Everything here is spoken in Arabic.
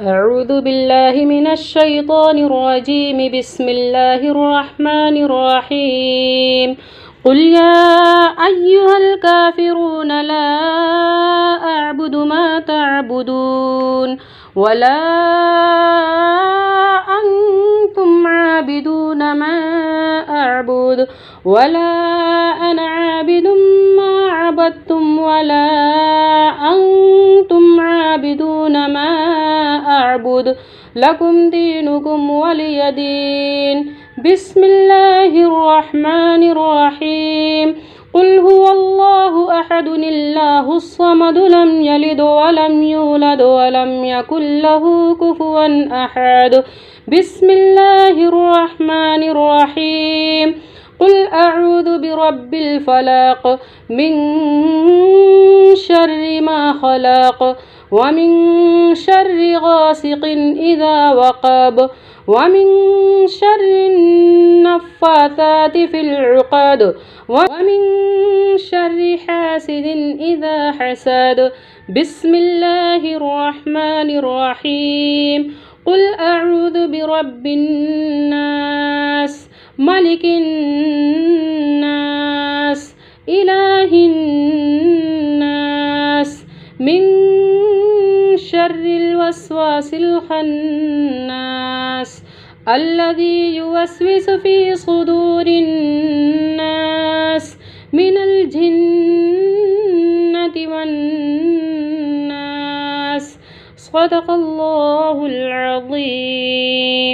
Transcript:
أعوذ بالله من الشيطان الرجيم. بسم الله الرحمن الرحيم. قل يا أيها الكافرون لا أعبد ما تعبدون ولا أنتم عابدون ما أعبد ولا أنا عابد ما عبدتم ولا أنتم عابدون ما أعبد. لكم دينكم ولي دين. بسم الله الرحمن الرحيم. قل هو الله أحد الله الصمد لم يلد ولم يولد ولم يكن له كفوا أحد. بسم الله الرحمن الرحيم. قل أعوذ برب الفلق من شر ما خلق ومن شر غاسق إذا وقب ومن شر النفاثات في العقد ومن شر حاسد إذا حسد. بسم الله الرحمن الرحيم. قل أعوذ برب الناس ملك الناس إله الناس من شر الوسواس الخناس الذي يوسوس في صدور الناس من الجنة والناس. صدق الله العظيم.